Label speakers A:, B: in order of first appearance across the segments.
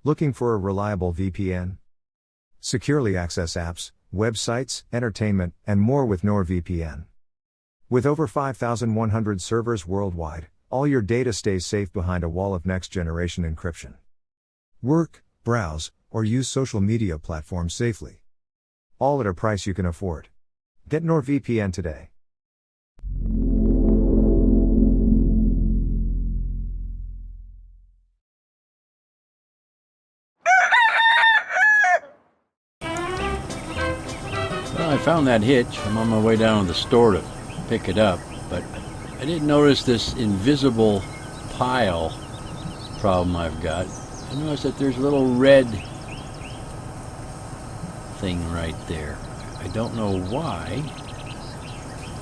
A: Looking for a reliable VPN? Securely access apps, websites, entertainment, and more with NordVPN. With over 5,100 servers worldwide, all your data stays safe behind a wall of next-generation encryption. Work, browse, or use social media platforms safely. All at a price you can afford. Get NordVPN today.
B: Well, I found that hitch. I'm on my way down to the store to pick it up, but I didn't notice this invisible pile problem I've got. I noticed that there's a little red thing right there. I don't know why.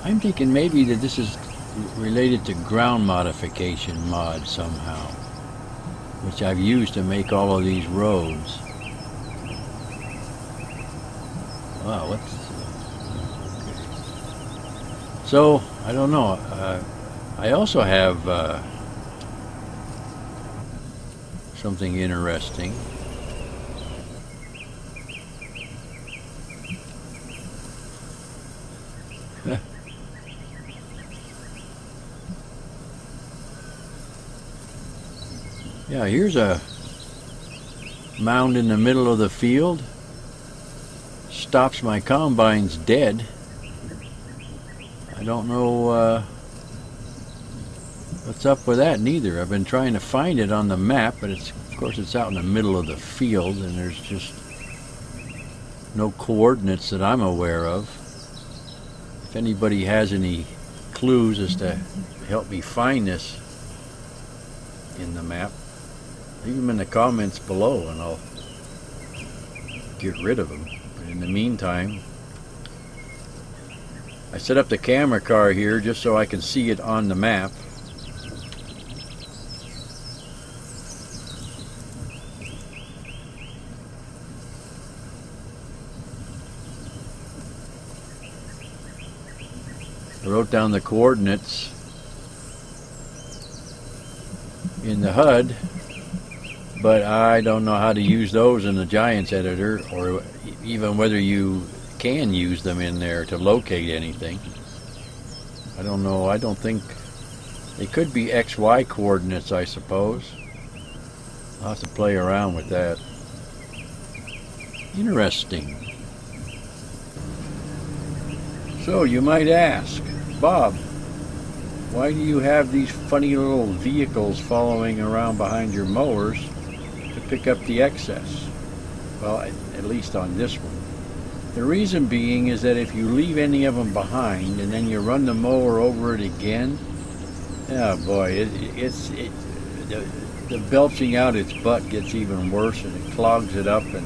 B: I'm thinking maybe that this is related to ground modification mod somehow, which I've used to make all of these roads. Wow, what's... okay. So, I don't know. I also have something interesting. Yeah, here's a mound in the middle of the field. Stops my combines dead. I don't know what's up with that neither. I've been trying to find it on the map, but of course it's out in the middle of the field and there's just no coordinates that I'm aware of. If anybody has any clues as to help me find this in the map, leave them in the comments below and I'll get rid of them. But in the meantime, I set up the camera car here just so I can see it on the map. I wrote down the coordinates in the HUD, but I don't know how to use those in the Giants editor, or even whether you can use them in there to locate anything. I don't know. I don't think they could be XY coordinates, I suppose. I'll have to play around with that. Interesting. So you might ask, Bob, why do you have these funny little vehicles following around behind your mowers to pick up the excess? Well, at least on this one. The reason being is that if you leave any of them behind and then you run the mower over it again, oh boy, the belching out its butt gets even worse and it clogs it up. And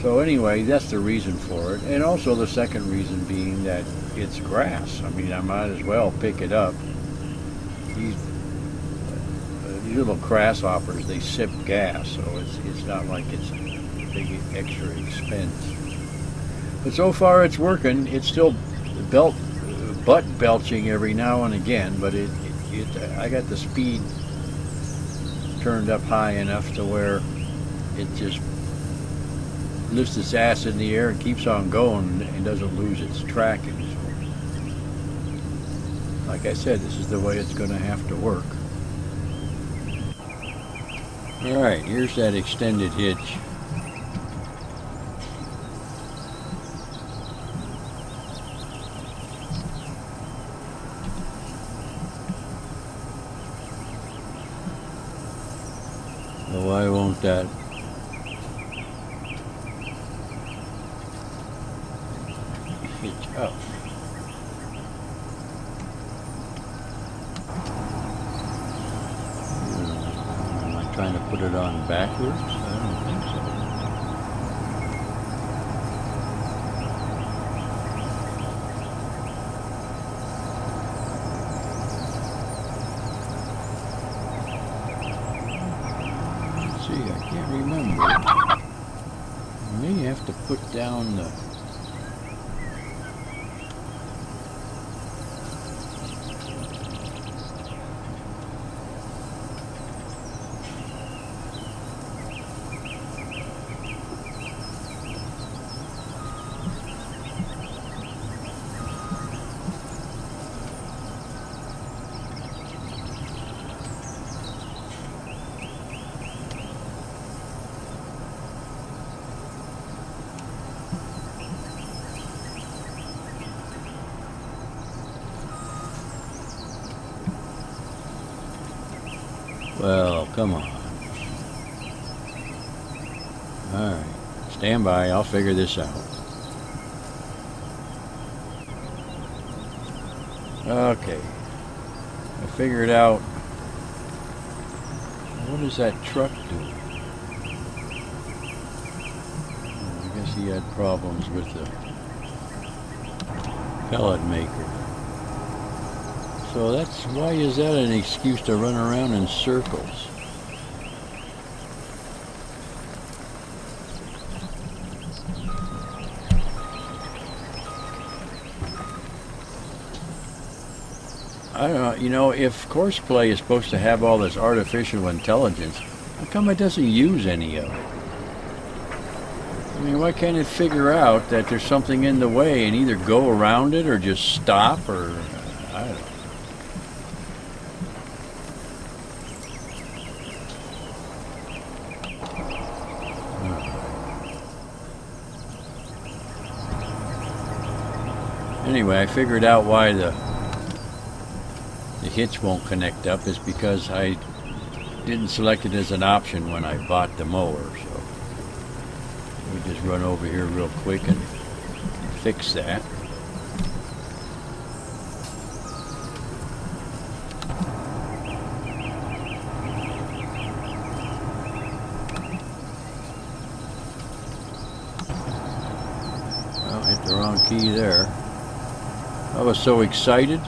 B: so anyway, that's the reason for it. And also the second reason being that it's grass. I mean, I might as well pick it up. These little grasshoppers, they sip gas, so it's not like it's a big extra expense. But so far it's working. It's still butt belching every now and again, but I got the speed turned up high enough to where it just lifts its ass in the air and keeps on going and doesn't lose its tracking. So, like I said, this is the way it's going to have to work. Alright, here's that extended hitch. So why won't that hitch up? Am I trying to put it on backwards? I don't think so. Let's see, I can't remember. I may have to put down the... Come on. Alright. Stand by. I'll figure this out. Okay. I figured out. What does that truck do? I guess he had problems with the pellet maker. So that's why is that an excuse to run around in circles? I don't know, you know, if Courseplay is supposed to have all this artificial intelligence, how come it doesn't use any of it? I mean, why can't it figure out that there's something in the way and either go around it or just stop or, I don't know. Anyway, I figured out why the hitch won't connect up is because I didn't select it as an option when I bought the mower. So we just run over here real quick and fix that. Well, hit the wrong key there. I was so excited.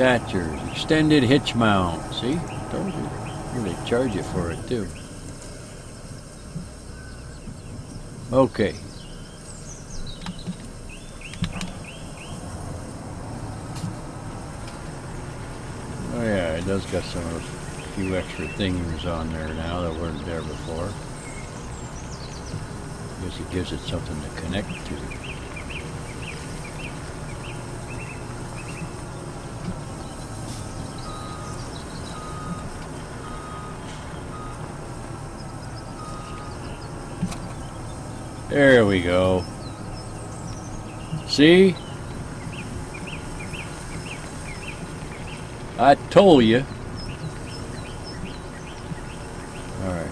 B: Attachers, extended hitch mount. See? Told you. They charge you for it too. Okay. Oh yeah, it does got some of those few extra things on there now that weren't there before. I guess it gives it something to connect to. There we go. See? I told you. Alright.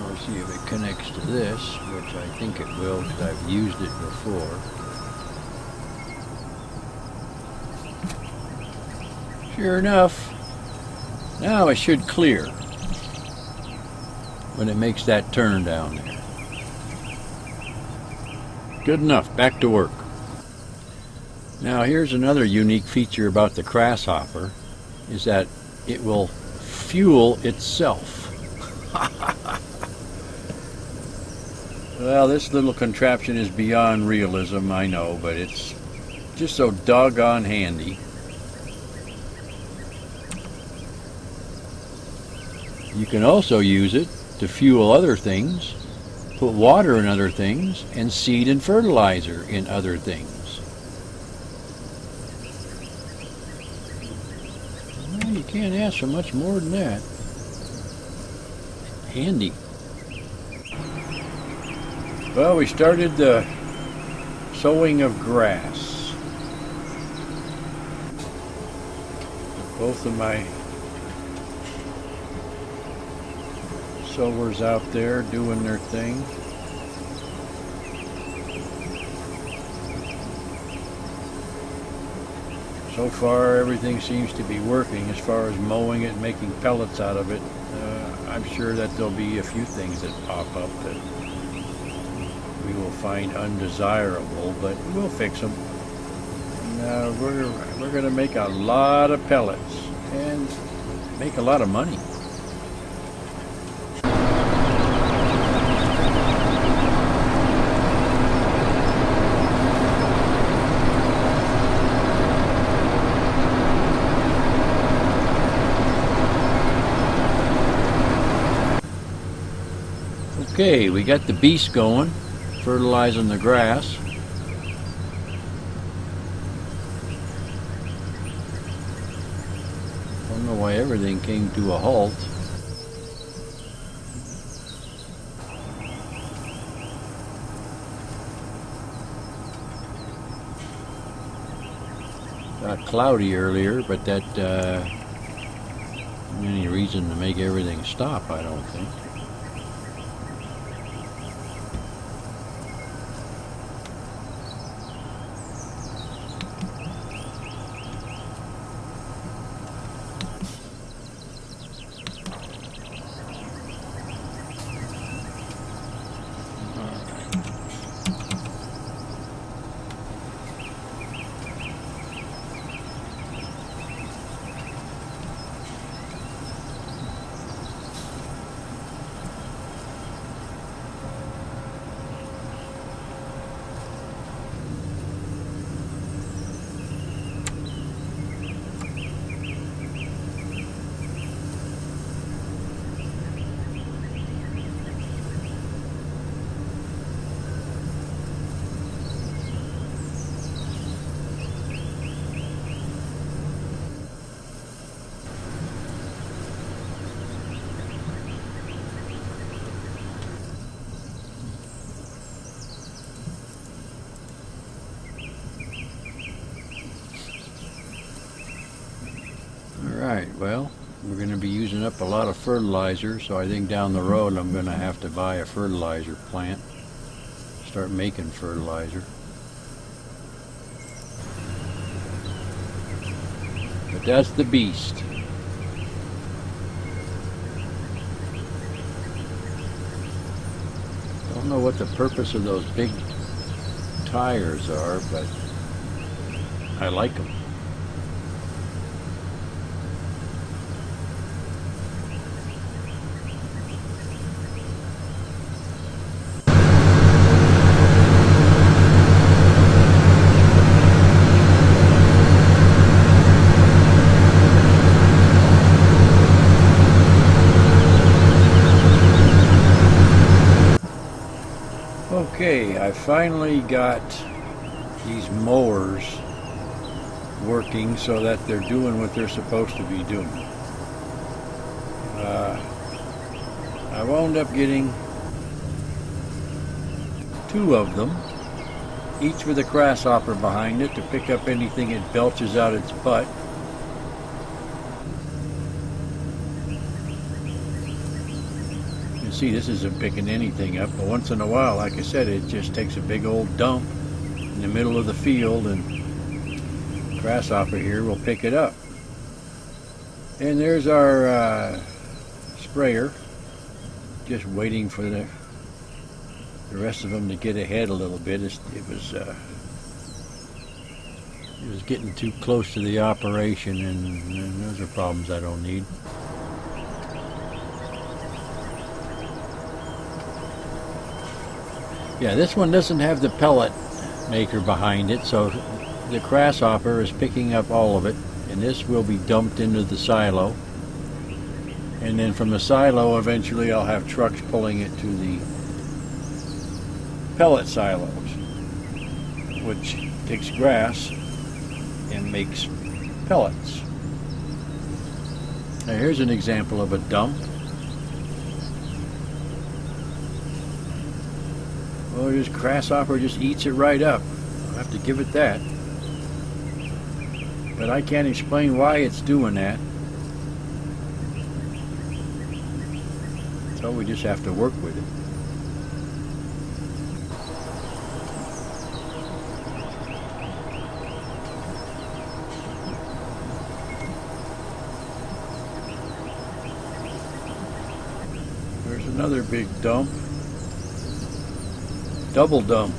B: Let's see if it connects to this, which I think it will because I've used it before. Sure enough. Now it should clear when it makes that turn down there. Good enough, back to work. Now here's another unique feature about the grasshopper, is that it will fuel itself. Well, this little contraption is beyond realism, I know, but it's just so doggone handy. You can also use it to fuel other things, put water in other things, and seed and fertilizer in other things. Well, you can't ask for much more than that. Handy. Well, we started the sowing of grass. Both of my sowers out there doing their thing. So far everything seems to be working as far as mowing it and making pellets out of it. I'm sure that there'll be a few things that pop up that we will find undesirable, but we'll fix them. And, we're going to make a lot of pellets and make a lot of money. Okay, we got the beast going, fertilizing the grass. Don't know why everything came to a halt. Got cloudy earlier, but that any reason to make everything stop, I don't think. Alright, well, we're going to be using up a lot of fertilizer, so I think down the road I'm going to have to buy a fertilizer plant. Start making fertilizer. But that's the beast. Don't know what the purpose of those big tires are, but I like them. Okay, I finally got these mowers working so that they're doing what they're supposed to be doing. I wound up getting 2 of them, each with a grasshopper behind it to pick up anything it belches out its butt. See, this isn't picking anything up, but once in a while, like I said, it just takes a big old dump in the middle of the field, and grasshopper here will pick it up. And there's our sprayer, just waiting for the rest of them to get ahead a little bit. It was getting too close to the operation, and those are problems I don't need. Yeah, this one doesn't have the pellet maker behind it, so the grasshopper is picking up all of it, and this will be dumped into the silo. And then from the silo, eventually I'll have trucks pulling it to the pellet silos, which takes grass and makes pellets. Now here's an example of a dump. Well, this grasshopper just eats it right up. I'll have to give it that. But I can't explain why it's doing that. So we just have to work with it. There's another big dump. Double dump.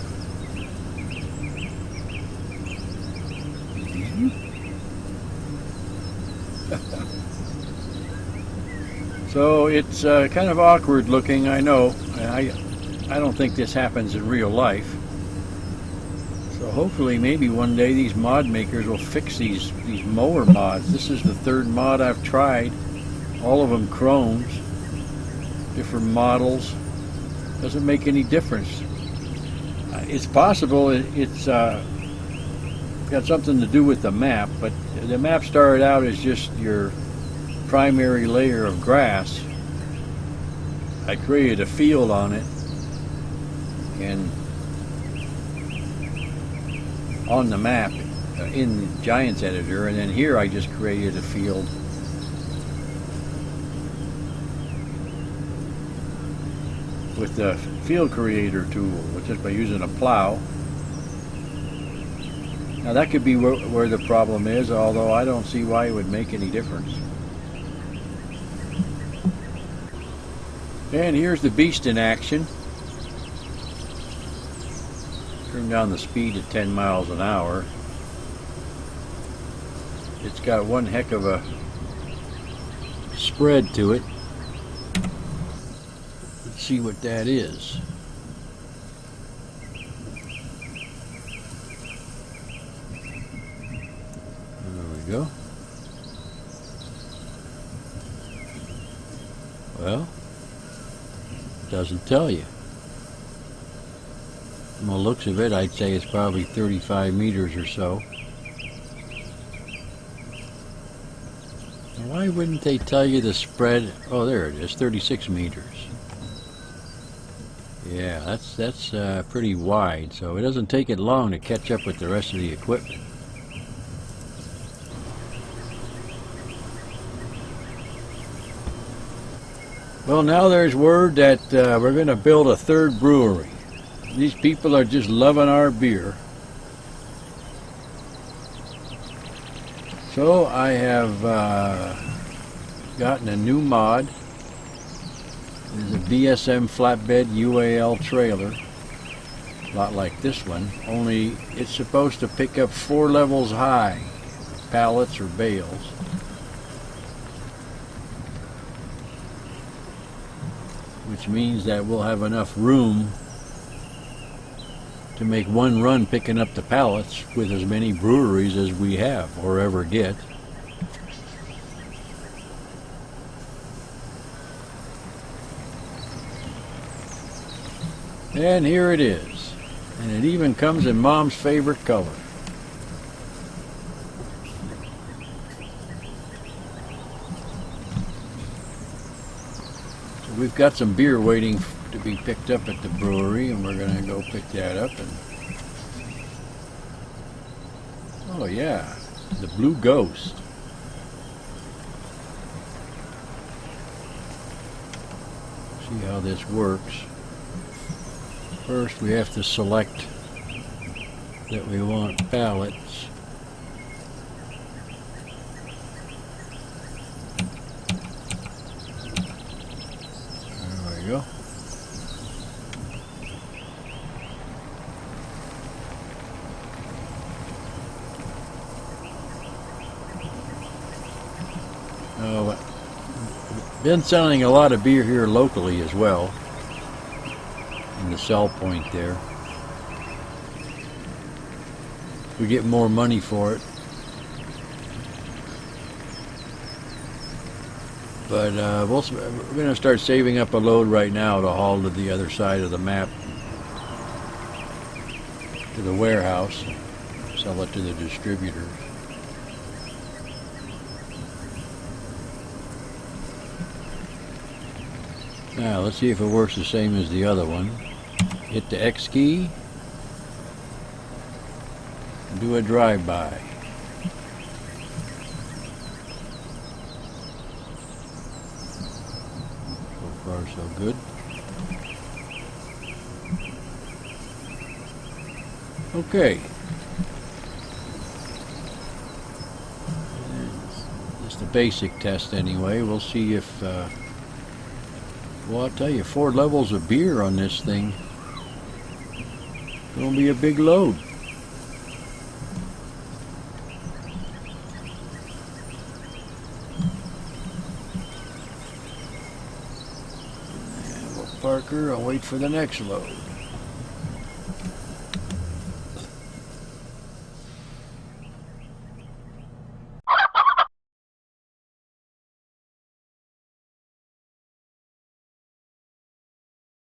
B: So it's kind of awkward looking, I know. I don't think this happens in real life. So hopefully maybe one day these mod makers will fix these mower mods. This is the 3rd mod I've tried. All of them chromes. Different models. Doesn't make any difference. It's possible it's got something to do with the map, but the map started out as just your primary layer of grass. I created a field on it, and on the map in the Giants editor, and then here I just created a field with the field creator tool, just by using a plow. Now that could be where the problem is, although I don't see why it would make any difference. And here's the beast in action. Turn down the speed at 10 miles an hour. It's got one heck of a spread to it. Let's see what that is. There we go. Well, doesn't tell you. From the looks of it, I'd say it's probably 35 meters or so. Now, why wouldn't they tell you the spread? Oh, there it is, 36 meters. Yeah, that's pretty wide, so it doesn't take it long to catch up with the rest of the equipment. Well, now there's word that we're going to build a third brewery. These people are just loving our beer. So I have gotten a new mod. It is a BSM flatbed UAL trailer. A lot like this one, only it's supposed to pick up 4 levels high pallets or bales. Which means that we'll have enough room to make one run picking up the pallets with as many breweries as we have or ever get. And here it is. And it even comes in Mom's favorite color. So we've got some beer waiting to be picked up at the brewery, and we're going to go pick that up. And oh yeah, the Blue Ghost. See how this works. First we have to select that we want pallets. There we go. Been selling a lot of beer here locally as well. In the sell point there. We get more money for it. But we're going to start saving up a load right now to haul to the other side of the map. To the warehouse. Sell it to the distributors. Now let's see if it works the same as the other one. Hit the X key. Do a drive-by. So far so good. Okay. Just a basic test anyway. We'll see if well, I'll tell you, 4 levels of beer on this thing. It's gonna be a big load. And we'll park her. I'll wait for the next load.